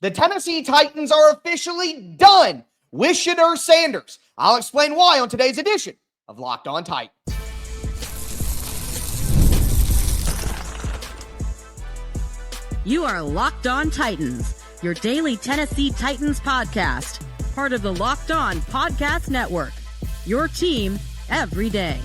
The Tennessee Titans are officially done with Sheduer Sanders. I'll explain why on today's edition of Locked On Titans. You are Locked On Titans, your daily Tennessee Titans podcast, part of the Locked On Podcast Network, your team every day.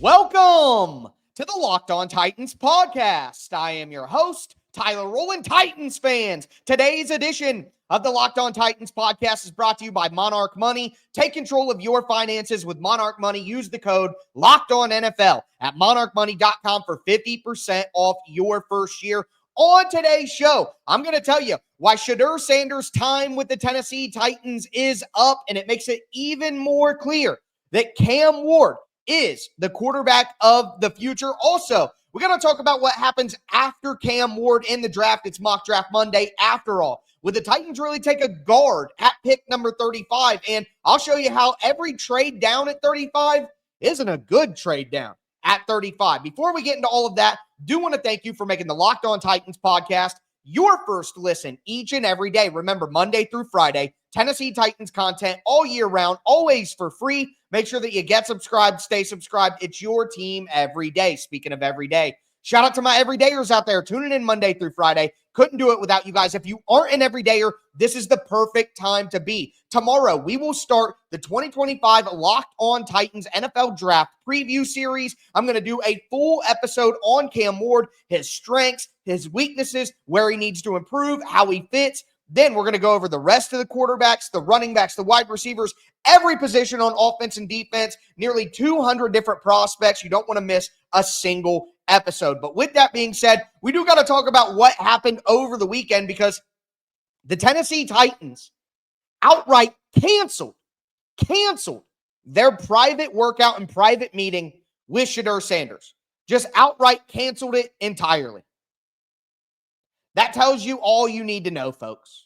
Welcome to the Locked On Titans podcast. I am your host, Tyler Rowland. Titans fans, today's edition of the Locked On Titans podcast is brought to you by Monarch Money. Take control of your finances with Monarch Money. Use the code LOCKEDONNFL at monarchmoney.com for 50% off your first year. On today's show, I'm going to tell you why Sheduer Sanders' time with the Tennessee Titans is up, and it makes it even more clear that Cam Ward is the quarterback of the future. Also, we're going to talk about what happens after Cam Ward in the draft. It's Mock Draft Monday after all. Would the Titans really take a guard at pick number 35? And I'll show you how every trade down at 35 isn't a good trade down at 35. Before we get into all of that, do want to thank you for making the Locked On Titans podcast your first listen each and every day. Remember, Monday through Friday, Tennessee Titans content all year round, always for free. Make sure that you get subscribed, stay subscribed. It's your team every day. Speaking of every day, shout out to my everydayers out there tuning in Monday through Friday. Couldn't do it without you guys. If you aren't an everydayer, this is the perfect time to be. Tomorrow, we will start the 2025 Locked On Titans NFL Draft Preview Series. I'm going to do a full episode on Cam Ward, his strengths, his weaknesses, where he needs to improve, how he fits. Then we're going to go over the rest of the quarterbacks, the running backs, the wide receivers, every position on offense and defense, nearly 200 different prospects. You don't want to miss a single episode. But with that being said, we do got to talk about what happened over the weekend, because the Tennessee Titans outright canceled their private workout and private meeting with Sheduer Sanders. Just outright canceled it entirely. That tells you all you need to know, folks.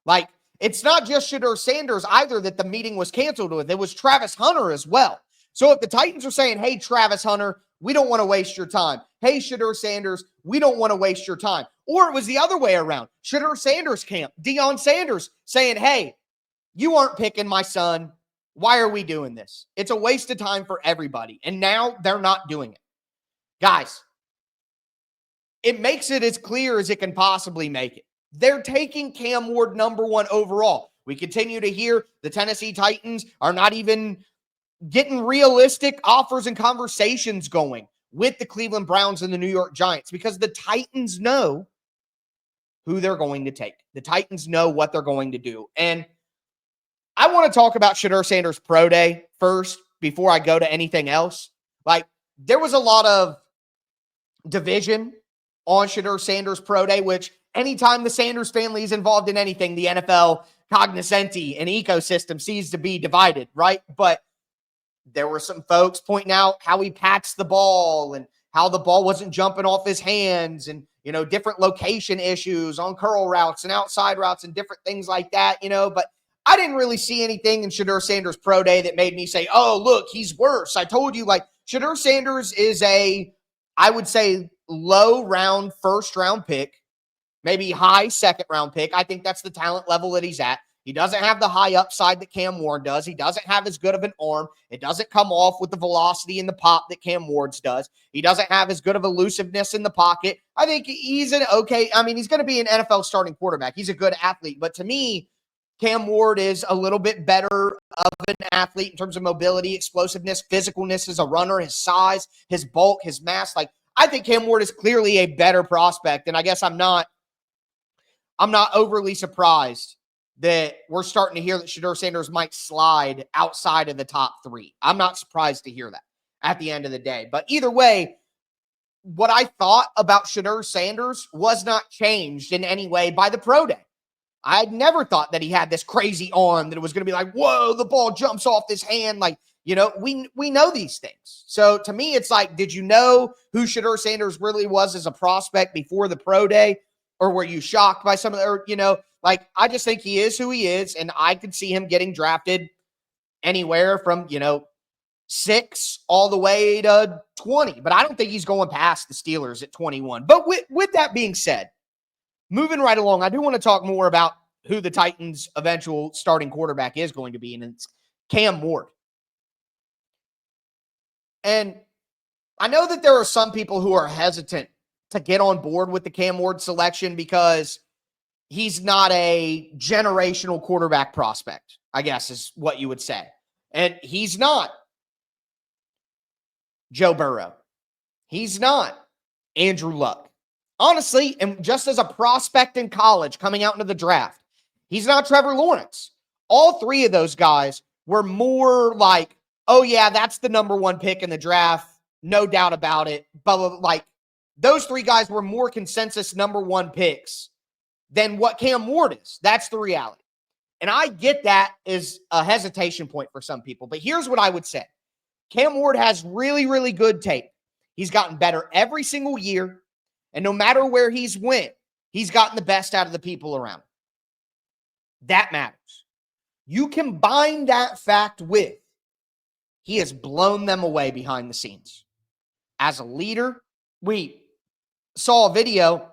Like, it's not just Sheduer Sanders either that the meeting was canceled with. It was Travis Hunter as well. So if the Titans are saying, hey, Travis Hunter, we don't want to waste your time. Hey, Sheduer Sanders, we don't want to waste your time. Or it was the other way around. Sheduer Sanders camp, Deion Sanders saying, hey, you aren't picking my son. Why are we doing this? It's a waste of time for everybody. And now they're not doing it. Guys, it makes it as clear as it can possibly make it. They're taking Cam Ward number 1 overall. We continue to hear the Tennessee Titans are not even getting realistic offers and conversations going with the Cleveland Browns and the New York Giants, because the Titans know who they're going to take. The Titans know what they're going to do. And I want to talk about Sheduer Sanders' pro day first before I go to anything else. Like, there was a lot of division on Sheduer Sanders' pro day, which anytime the Sanders family is involved in anything, the NFL cognoscenti and ecosystem seems to be divided, right? But there were some folks pointing out how he patched the ball and how the ball wasn't jumping off his hands, and, you know, different location issues on curl routes and outside routes and different things like that, you know. But I didn't really see anything in Sheduer Sanders' pro day that made me say, oh, look, he's worse. I told you, like, Sheduer Sanders is I would say, low round first round pick, maybe high second round pick. I think that's the talent level that he's at. He doesn't have the high upside that Cam Ward does. He doesn't have as good of an arm. It doesn't come off with the velocity and the pop that Cam Ward's does. He doesn't have as good of elusiveness in the pocket. I think he's he's going to be an NFL starting quarterback. He's a good athlete. But to me, Cam Ward is a little bit better of an athlete in terms of mobility, explosiveness, physicalness as a runner, his size, his bulk, his mass. Like, I think Cam Ward is clearly a better prospect. And I guess I'm not overly surprised that we're starting to hear that Sheduer Sanders might slide outside of the top 3. I'm not surprised to hear that at the end of the day. But either way, what I thought about Sheduer Sanders was not changed in any way by the pro day. I had never thought that he had this crazy arm that it was going to be like, whoa, the ball jumps off his hand. Like, you know, we know these things. So to me, it's like, did you know who Sheduer Sanders really was as a prospect before the pro day? Or were you shocked by some of the, or, you know, like, I just think he is who he is. And I could see him getting drafted anywhere from, you know, 6 all the way to 20. But I don't think he's going past the Steelers at 21. But with that being said, moving right along, I do want to talk more about who the Titans' eventual starting quarterback is going to be, and it's Cam Ward. And I know that there are some people who are hesitant to get on board with the Cam Ward selection because he's not a generational quarterback prospect, I guess is what you would say. And he's not Joe Burrow. He's not Andrew Luck. Honestly, and just as a prospect in college coming out into the draft, he's not Trevor Lawrence. All three of those guys were more like, oh yeah, that's the number one pick in the draft. No doubt about it. But like those three guys were more consensus number one picks than what Cam Ward is. That's the reality. And I get that is a hesitation point for some people. But here's what I would say. Cam Ward has really, really good tape. He's gotten better every single year. And no matter where he's went, he's gotten the best out of the people around him. That matters. You combine that fact with he has blown them away behind the scenes. As a leader, we saw a video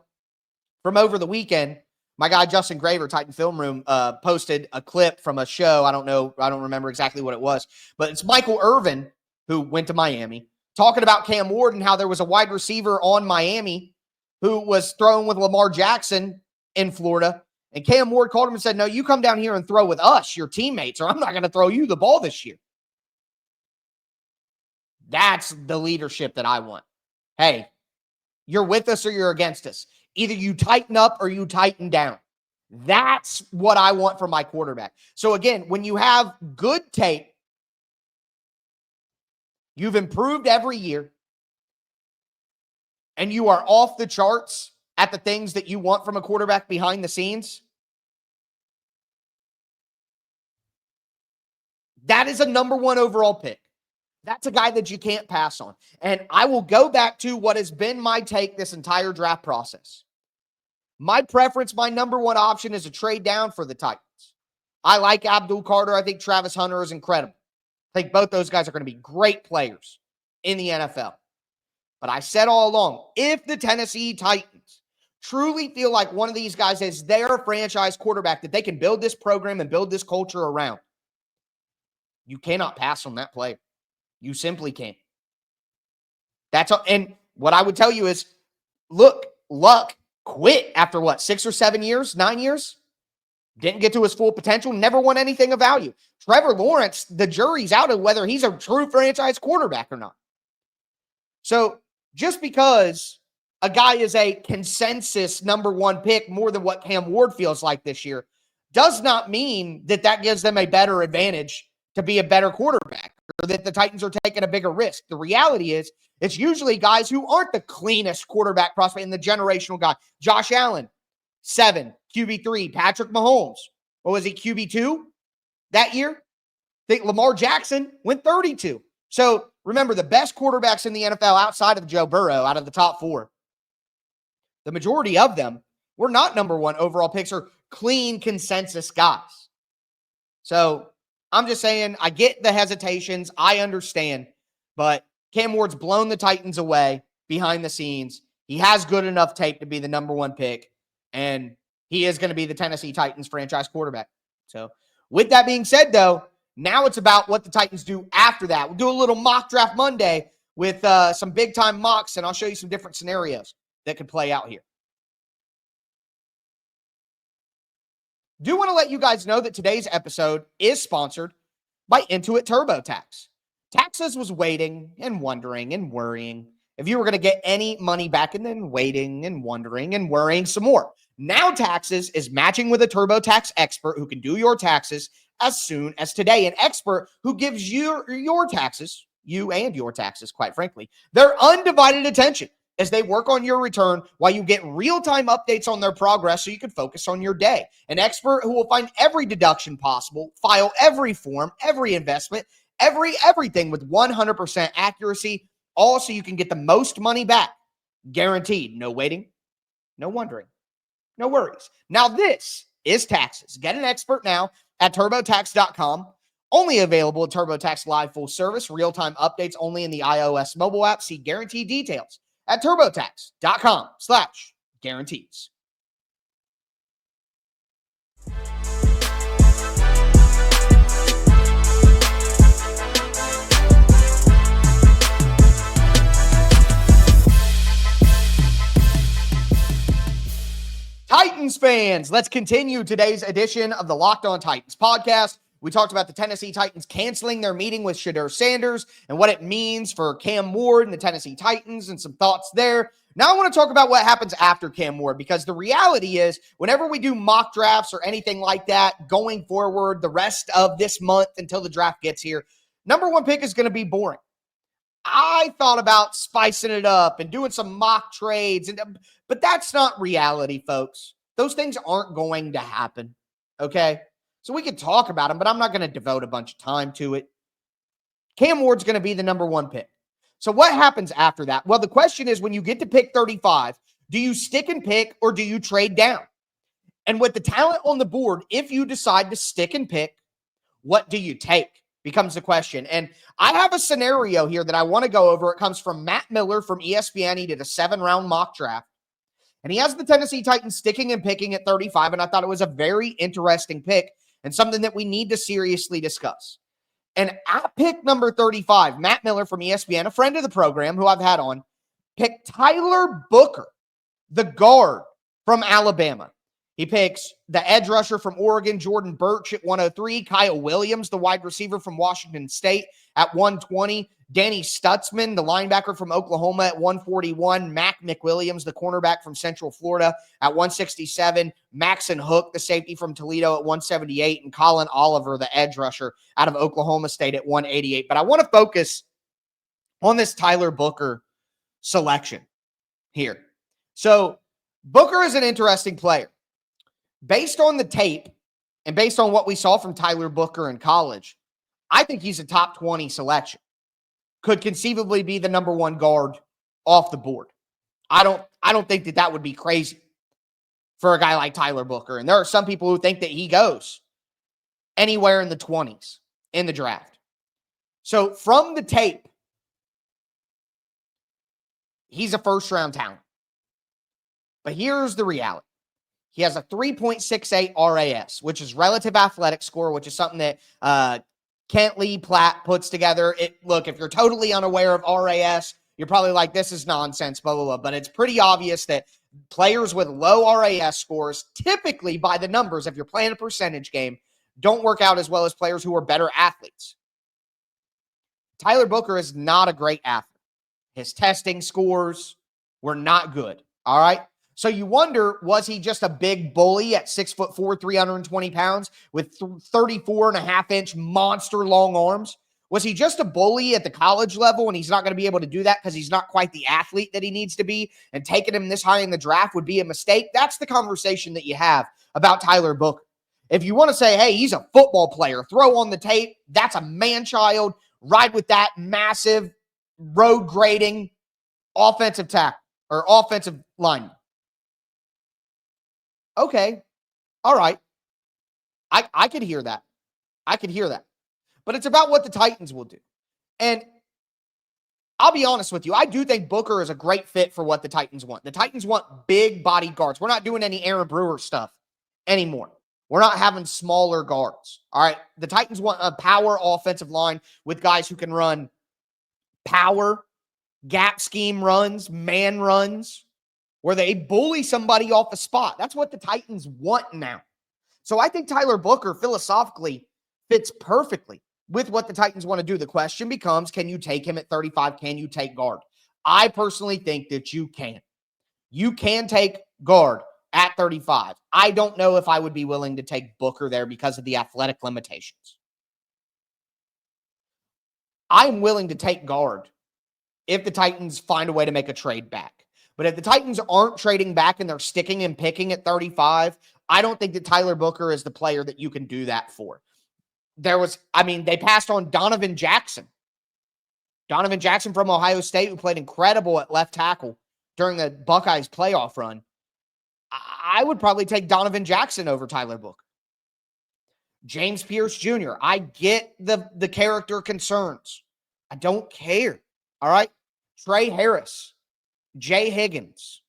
from over the weekend. My guy, Justin Graver, Titan Film Room, posted a clip from a show. I don't remember exactly what it was, but it's Michael Irvin, who went to Miami, talking about Cam Ward and how there was a wide receiver on Miami who was throwing with Lamar Jackson in Florida. And Cam Ward called him and said, no, you come down here and throw with us, your teammates, or I'm not going to throw you the ball this year. That's the leadership that I want. Hey, you're with us or you're against us. Either you tighten up or you tighten down. That's what I want from my quarterback. So again, when you have good tape, you've improved every year, and you are off the charts at the things that you want from a quarterback behind the scenes, that is a number one overall pick. That's a guy that you can't pass on. And I will go back to what has been my take this entire draft process. My preference, my number one option is a trade down for the Titans. I like Abdul Carter. I think Travis Hunter is incredible. I think both those guys are going to be great players in the NFL. But I said all along, if the Tennessee Titans truly feel like one of these guys is their franchise quarterback that they can build this program and build this culture around, you cannot pass on that player. You simply can't. That's all. And what I would tell you is, look, Luck quit after what, 6 or 7 years, 9 years? Didn't get to his full potential, never won anything of value. Trevor Lawrence, the jury's out of whether he's a true franchise quarterback or not. So just because a guy is a consensus number one pick more than what Cam Ward feels like this year does not mean that that gives them a better advantage to be a better quarterback or that the Titans are taking a bigger risk. The reality is it's usually guys who aren't the cleanest quarterback prospect and the generational guy. Josh Allen, 7, QB3. Patrick Mahomes, what was he, QB2 that year? I think Lamar Jackson went 32. So remember, the best quarterbacks in the NFL outside of Joe Burrow, out of the top 4, the majority of them were not number one overall picks or clean consensus guys. So I'm just saying, I get the hesitations. I understand. But Cam Ward's blown the Titans away behind the scenes. He has good enough tape to be the number one pick. And he is going to be the Tennessee Titans franchise quarterback. So with that being said, though, now it's about what the Titans do after that. We'll do a little mock draft Monday with some big-time mocks, and I'll show you some different scenarios that could play out here. Do want to let you guys know that today's episode is sponsored by Intuit TurboTax. Taxes was waiting and wondering and worrying if you were going to get any money back, and then waiting and wondering and worrying some more. Now Taxes is matching with a TurboTax expert who can do your taxes as soon as today. An expert who gives you your taxes, you and your taxes, quite frankly, their undivided attention as they work on your return while you get real-time updates on their progress so you can focus on your day. An expert who will find every deduction possible, file every form, every investment, everything with 100% accuracy, all so you can get the most money back. Guaranteed. No waiting, no wondering, no worries. Now this is Taxes. Get an expert now at TurboTax.com. Only available at TurboTax Live full service. Real-time updates only in the iOS mobile app. See guaranteed details at TurboTax.com/guarantees. Titans fans, let's continue today's edition of the Locked On Titans podcast. We talked about the Tennessee Titans canceling their meeting with Sheduer Sanders and what it means for Cam Ward and the Tennessee Titans and some thoughts there. Now I want to talk about what happens after Cam Ward, because the reality is whenever we do mock drafts or anything like that going forward the rest of this month until the draft gets here, number one pick is going to be boring. I thought about spicing it up and doing some mock trades, but that's not reality, folks. Those things aren't going to happen, okay? So we can talk about them, but I'm not going to devote a bunch of time to it. Cam Ward's going to be the number one pick. So what happens after that? Well, the question is, when you get to pick 35, do you stick and pick or do you trade down? And with the talent on the board, if you decide to stick and pick, what do you take? Becomes the question. And I have a scenario here that I want to go over. It comes from Matt Miller from ESPN. He did a 7-round mock draft, and he has the Tennessee Titans sticking and picking at 35, and I thought it was a very interesting pick and something that we need to seriously discuss. And at pick number 35, Matt Miller from ESPN, a friend of the program who I've had on, picked Tyler Booker, the guard from Alabama. He picks the edge rusher from Oregon, Jordan Birch, at 103. Kyle Williams, the wide receiver from Washington State, at 120. Danny Stutzman, the linebacker from Oklahoma, at 141. Mac McWilliams, the cornerback from Central Florida, at 167. Maxon Hook, the safety from Toledo, at 178. And Colin Oliver, the edge rusher out of Oklahoma State, at 188. But I want to focus on this Tyler Booker selection here. So Booker is an interesting player. Based on the tape and based on what we saw from Tyler Booker in college, I think he's a top 20 selection. Could conceivably be the number one guard off the board. I don't think that would be crazy for a guy like Tyler Booker. And there are some people who think that he goes anywhere in the 20s in the draft. So from the tape, he's a first-round talent. But here's the reality. He has a 3.68 RAS, which is relative athletic score, which is something that Kent Lee Platt puts together. Look, if you're totally unaware of RAS, you're probably like, this is nonsense, blah, blah, blah. But it's pretty obvious that players with low RAS scores, typically by the numbers, if you're playing a percentage game, don't work out as well as players who are better athletes. Tyler Booker is not a great athlete. His testing scores were not good, all right? So you wonder, was he just a big bully at 6'4", 320 pounds with 34.5-inch monster long arms? Was he just a bully at the college level and he's not going to be able to do that because he's not quite the athlete that he needs to be, and taking him this high in the draft would be a mistake? That's the conversation that you have about Tyler Booker. If you want to say, hey, he's a football player, throw on the tape, that's a man-child, ride with that massive road grading offensive tackle or offensive lineman. Okay. All right. I could hear that. I could hear that. But it's about what the Titans will do. And I'll be honest with you. I do think Booker is a great fit for what the Titans want. The Titans want big body guards. We're not doing any Aaron Brewer stuff anymore. We're not having smaller guards. All right. The Titans want a power offensive line with guys who can run power, gap scheme runs, man runs, where they bully somebody off the spot. That's what the Titans want now. So I think Tyler Booker philosophically fits perfectly with what the Titans want to do. The question becomes, can you take him at 35? Can you take guard? I personally think that you can. You can take guard at 35. I don't know if I would be willing to take Booker there because of the athletic limitations. I'm willing to take guard if the Titans find a way to make a trade back. But if the Titans aren't trading back and they're sticking and picking at 35, I don't think that Tyler Booker is the player that you can do that for. They passed on Donovan Jackson. Donovan Jackson from Ohio State, who played incredible at left tackle during the Buckeyes playoff run. I would probably take Donovan Jackson over Tyler Booker. James Pierce Jr., I get the character concerns. I don't care. All right? Trey Harris. Jay Higgins,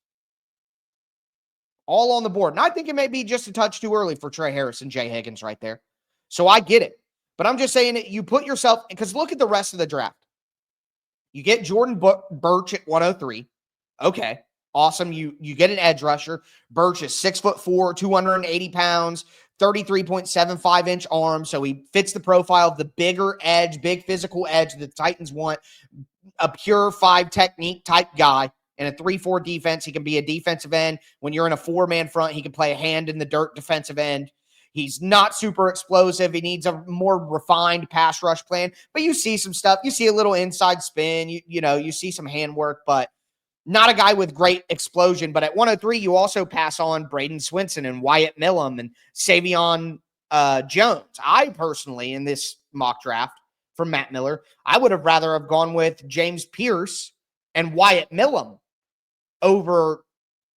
all on the board. And I think it may be just a touch too early for Trey Harris and Jay Higgins right there. So I get it. But I'm just saying that you put yourself, because look at the rest of the draft. You get Jordan Birch at 103. Okay, Awesome. You get an edge rusher. Birch is 6'4", 280 pounds, 33.75-inch arms. So he fits the profile of the bigger edge, big physical edge that the Titans want. A pure 5 technique type guy. In a 3-4 defense, he can be a defensive end. When you're in a 4-man front, he can play a hand in the dirt defensive end. He's not super explosive. He needs a more refined pass rush plan. But you see some stuff. You see a little inside spin. You see some handwork, but not a guy with great explosion. But at 103, you also pass on Braden Swinson and Wyatt Millum and Savion Jones. I personally, in this mock draft from Matt Miller, I would have rather have gone with James Pierce and Wyatt Millum over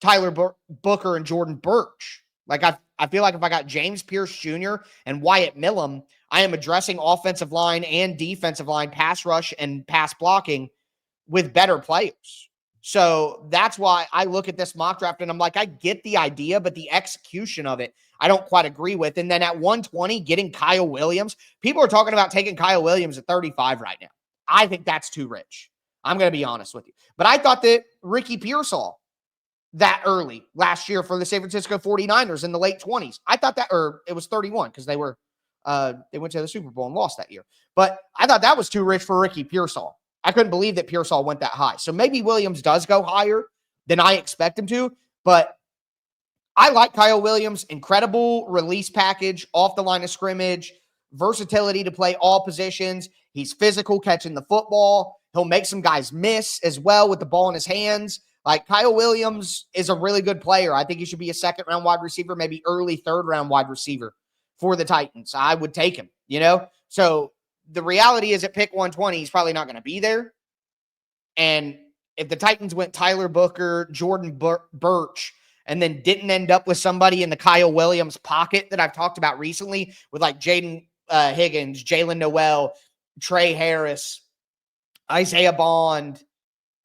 Tyler Booker and Jordan Birch. Like, I feel like if I got James Pierce Jr. and Wyatt Millum, I am addressing offensive line and defensive line, pass rush and pass blocking with better players. So that's why I look at this mock draft and I'm like, I get the idea, but the execution of it, I don't quite agree with. And then at 120, getting Kyle Williams, people are talking about taking Kyle Williams at 35 right now. I think that's too rich. I'm going to be honest with you. But I thought that Ricky Pearsall that early last year for the San Francisco 49ers in the late 20s. I thought that, or it was 31 because they went to the Super Bowl and lost that year. But I thought that was too rich for Ricky Pearsall. I couldn't believe that Pearsall went that high. So maybe Williams does go higher than I expect him to, but I like Kyle Williams. Incredible release package off the line of scrimmage, versatility to play all positions. He's physical catching the football. He'll make some guys miss as well with the ball in his hands. Like, Kyle Williams is a really good player. I think he should be a second-round wide receiver, maybe early third-round wide receiver for the Titans. I would take him, So the reality is at pick 120, he's probably not going to be there. And if the Titans went Tyler Booker, Jordan Birch, and then didn't end up with somebody in the Kyle Williams pocket that I've talked about recently with like Jaden Higgins, Jalen Noel, Trey Harris, Isaiah Bond,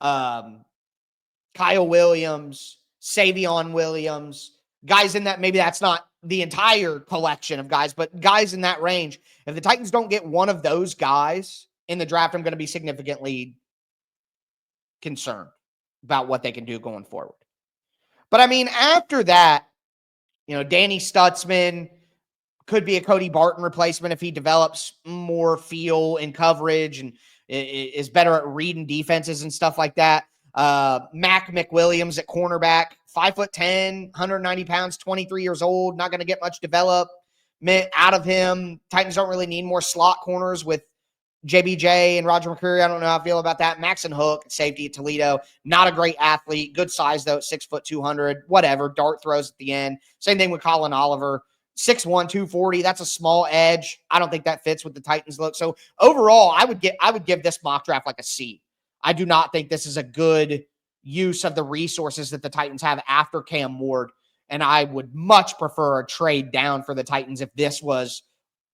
Kyle Williams, Savion Williams, guys in that, maybe that's not the entire collection of guys, but guys in that range. If the Titans don't get one of those guys in the draft, I'm going to be significantly concerned about what they can do going forward. But I mean, after that, Danny Stutzman could be a Cody Barton replacement if he develops more feel and coverage and is better at reading defenses and stuff like that. Mac McWilliams at cornerback, 5'10", 190 pounds, 23 years old, not going to get much development out of him. Titans don't really need more slot corners with JBJ and Roger McCreary. I don't know how I feel about that. Maxon Hook, safety at Toledo, not a great athlete. Good size, though, at 6', 200, whatever. Dart throws at the end. Same thing with Colin Oliver. 6'1", 240. That's a small edge. I don't think that fits with the Titans look. So overall, I would give this mock draft like a C. I do not think this is a good use of the resources that the Titans have after Cam Ward. And I would much prefer a trade down for the Titans if this was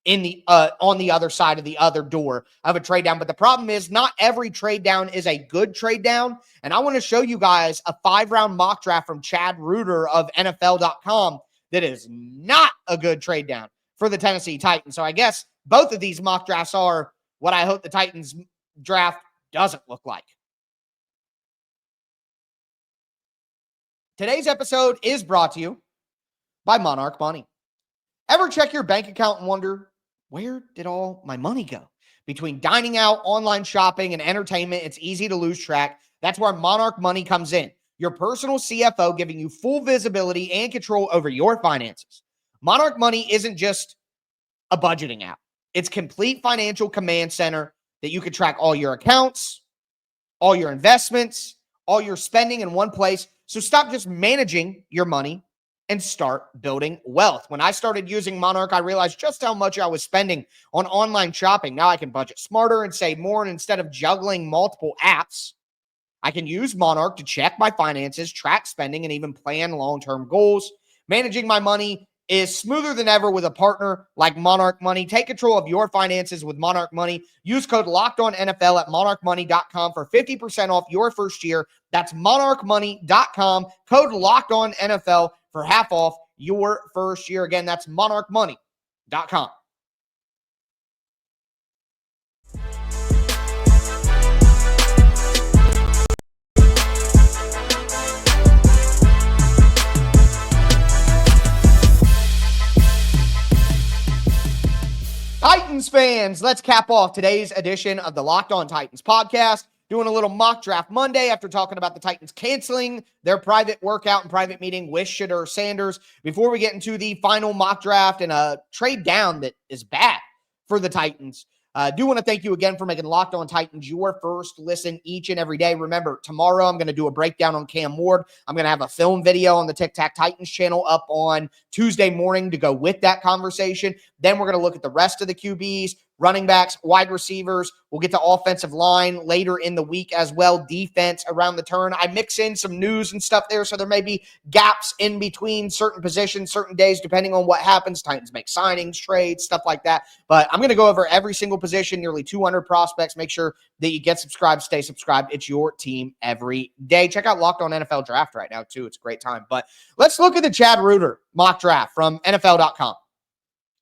in the on the other side of the other door of a trade down. But the problem is not every trade down is a good trade down. And I want to show you guys a 5-round mock draft from Chad Reuter of NFL.com that is not a good trade down for the Tennessee Titans. So I guess both of these mock drafts are what I hope the Titans draft doesn't look like. Today's episode is brought to you by Monarch Money. Ever check your bank account and wonder, where did all my money go? Between dining out, online shopping, and entertainment, it's easy to lose track. That's where Monarch Money comes in. Your personal CFO giving you full visibility and control over your finances. Monarch Money isn't just a budgeting app. It's complete financial command center that you can track all your accounts, all your investments, all your spending in one place. So stop just managing your money and start building wealth. When I started using Monarch, I realized just how much I was spending on online shopping. Now I can budget smarter and save more. And instead of juggling multiple apps, I can use Monarch to check my finances, track spending, and even plan long-term goals. Managing my money is smoother than ever with a partner like Monarch Money. Take control of your finances with Monarch Money. Use code LOCKEDONNFL at monarchmoney.com for 50% off your first year. That's monarchmoney.com. Code LOCKEDONNFL for half off your first year. Again, that's monarchmoney.com. Titans fans, let's cap off today's edition of the Locked On Titans podcast. Doing a little mock draft Monday after talking about the Titans canceling their private workout and private meeting with Sheduer Sanders. Before we get into the final mock draft and a trade down that is bad for the Titans, I do want to thank you again for making Locked On Titans your first listen each and every day. Remember, tomorrow I'm going to do a breakdown on Cam Ward. I'm going to have a film video on the Tic Tac Titans channel up on Tuesday morning to go with that conversation. Then we're going to look at the rest of the QBs, running backs, wide receivers. We'll get to offensive line later in the week as well, defense around the turn. I mix in some news and stuff there, so there may be gaps in between certain positions, certain days, depending on what happens. Titans make signings, trades, stuff like that. But I'm going to go over every single position, nearly 200 prospects. Make sure that you get subscribed, stay subscribed. It's your team every day. Check out Locked On NFL Draft right now, too. It's a great time. But let's look at the Chad Reuter mock draft from NFL.com.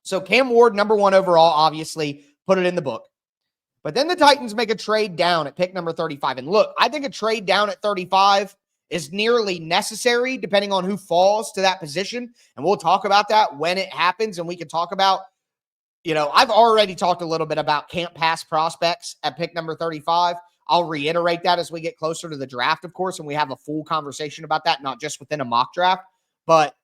So Cam Ward, number 1 overall, obviously, put it in the book. But then the Titans make a trade down at pick number 35. And look, I think a trade down at 35 is nearly necessary depending on who falls to that position. And we'll talk about that when it happens. And we can talk about, I've already talked a little bit about can't pass prospects at pick number 35. I'll reiterate that as we get closer to the draft, of course, and we have a full conversation about that, not just within a mock draft. But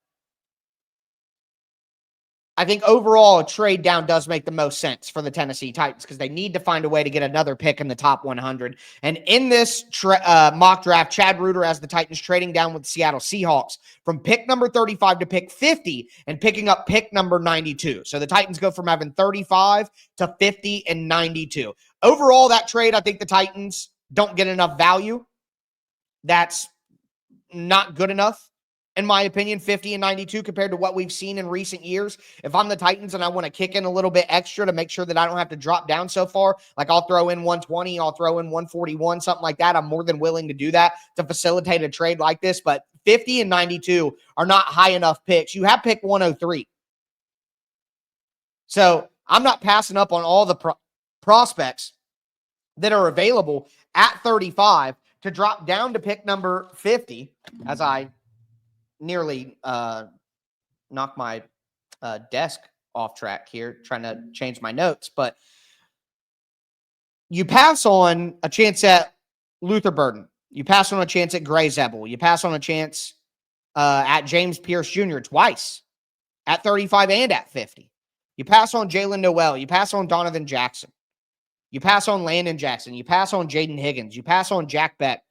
I think overall, a trade down does make the most sense for the Tennessee Titans because they need to find a way to get another pick in the top 100. And in this mock draft, Chad Reuter has the Titans trading down with the Seattle Seahawks from pick number 35 to pick 50 and picking up pick number 92. So the Titans go from having 35 to 50 and 92. Overall, that trade, I think the Titans don't get enough value. That's not good enough. In my opinion, 50 and 92 compared to what we've seen in recent years. If I'm the Titans and I want to kick in a little bit extra to make sure that I don't have to drop down so far, like I'll throw in 120, I'll throw in 141, something like that. I'm more than willing to do that to facilitate a trade like this. But 50 and 92 are not high enough picks. You have pick 103. So I'm not passing up on all the prospects that are available at 35 to drop down to pick number 50 as I nearly knocked my desk off track here, trying to change my notes. But you pass on a chance at Luther Burden. You pass on a chance at Gray Zebel. You pass on a chance at James Pierce Jr. twice, at 35 and at 50. You pass on Jalen Noel. You pass on Donovan Jackson. You pass on Landon Jackson. You pass on Jaden Higgins. You pass on Jack Beck.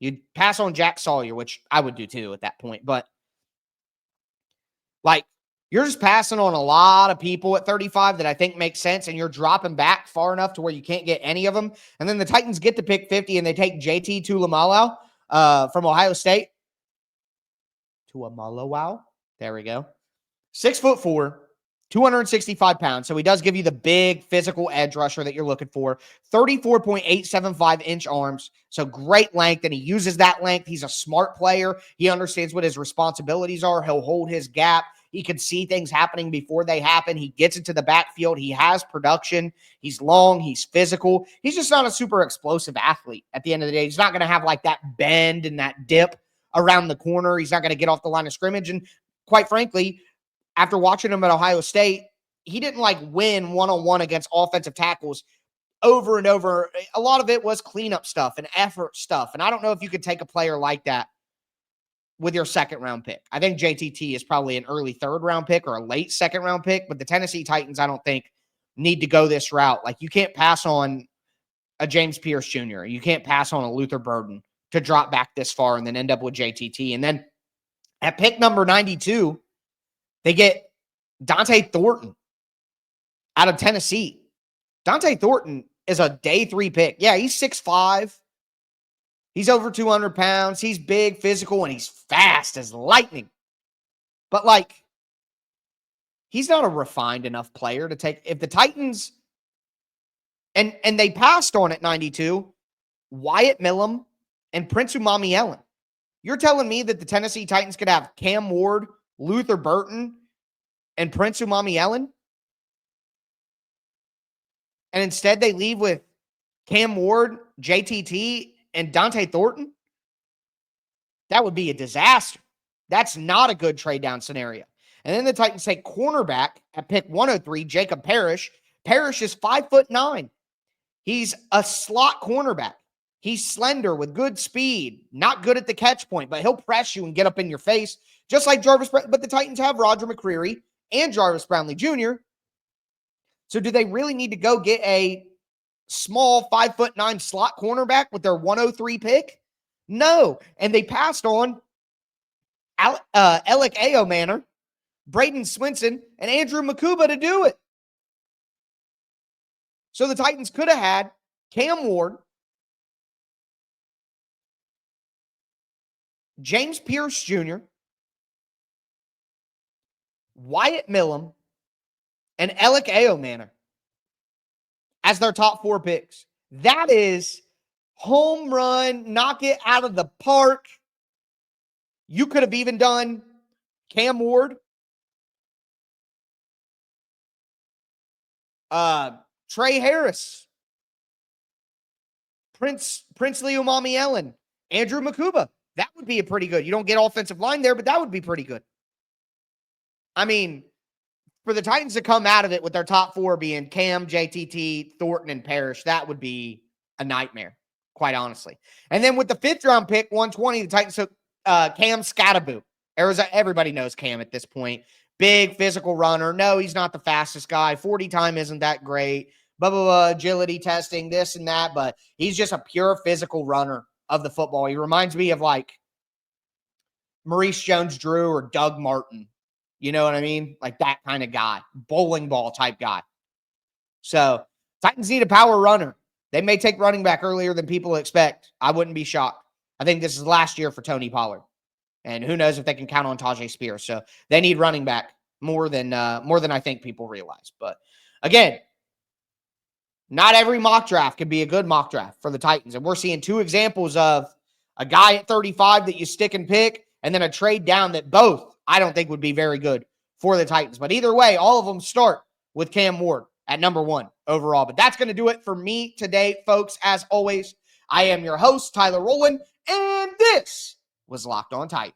You pass on Jack Sawyer, which I would do too at that point. But, you're just passing on a lot of people at 35 that I think makes sense, and you're dropping back far enough to where you can't get any of them. And then the Titans get to pick 50, and they take JT Tuimoloau from Ohio State. Tuimoloau. There we go. 6'4", 265 pounds. So he does give you the big physical edge rusher that you're looking for. 34.875-inch arms. So great length, and he uses that length. He's a smart player. He understands what his responsibilities are. He'll hold his gap. He can see things happening before they happen. He gets into the backfield. He has production. He's long. He's physical. He's just not a super explosive athlete at the end of the day. He's not going to have that bend and that dip around the corner. He's not going to get off the line of scrimmage. And quite frankly, after watching him at Ohio State, he didn't win one-on-one against offensive tackles over and over. A lot of it was cleanup stuff and effort stuff. And I don't know if you could take a player like that with your second-round pick. I think JTT is probably an early third-round pick or a late second-round pick, but the Tennessee Titans, I don't think, need to go this route. You can't pass on a James Pierce Jr. You can't pass on a Luther Burden to drop back this far and then end up with JTT. And then at pick number 92, they get Dante Thornton out of Tennessee. Dante Thornton is a day 3 pick. Yeah, he's 6'5". He's over 200 pounds. He's big, physical, and he's fast as lightning. But, he's not a refined enough player to take. If the Titans, and they passed on at 92, Wyatt Millum and Prince Umami-Ellen. You're telling me that the Tennessee Titans could have Cam Ward, Luther Burton, and Prince Umami-Ellen? And instead they leave with Cam Ward, JTT, and Dante Thornton? That would be a disaster. That's not a good trade down scenario. And then the Titans take cornerback at pick 103, Jacob Parrish, Parrish is 5'9". He's a slot cornerback. He's slender with good speed, not good at the catch point, but he'll press you and get up in your face, just like Jarvis. But the Titans have Roger McCreary and Jarvis Brownlee Jr. So do they really need to go get a small 5'9" slot cornerback with their 103 pick? No. And they passed on Alec Ayomanor, Braden Swinson, and Andrew Makuba to do it. So the Titans could have had Cam Ward, James Pierce Jr., Wyatt Millum, and Alec Ayomanor as their top 4 picks. That is home run, knock it out of the park. You could have even done Cam Ward, Trey Harris, Princely Umami Ellen, Andrew Makuba. That would be a pretty good. You don't get offensive line there, but that would be pretty good. I mean, for the Titans to come out of it with their top 4 being Cam, JTT, Thornton, and Parrish, that would be a nightmare, quite honestly. And then with the 5th round pick, 120, the Titans took Cam Scatterboot. Everybody knows Cam at this point. Big physical runner. No, he's not the fastest guy. 40 time isn't that great. Blah, blah, blah, agility testing, this and that. But he's just a pure physical runner of the football. He reminds me of like Maurice Jones-Drew or Doug Martin. You know what I mean? Like that kind of guy. Bowling ball type guy. So Titans need a power runner. They may take running back earlier than people expect. I wouldn't be shocked. I think this is last year for Tony Pollard. And who knows if they can count on Tajay Spears. So they need running back more than I think people realize. But again, not every mock draft can be a good mock draft for the Titans. And we're seeing 2 examples of a guy at 35 that you stick and pick, and then a trade down that both I don't think would be very good for the Titans. But either way, all of them start with Cam Ward at number 1 overall. But that's going to do it for me today, folks. As always, I am your host, Tyler Rowland, and this was Locked On Titans.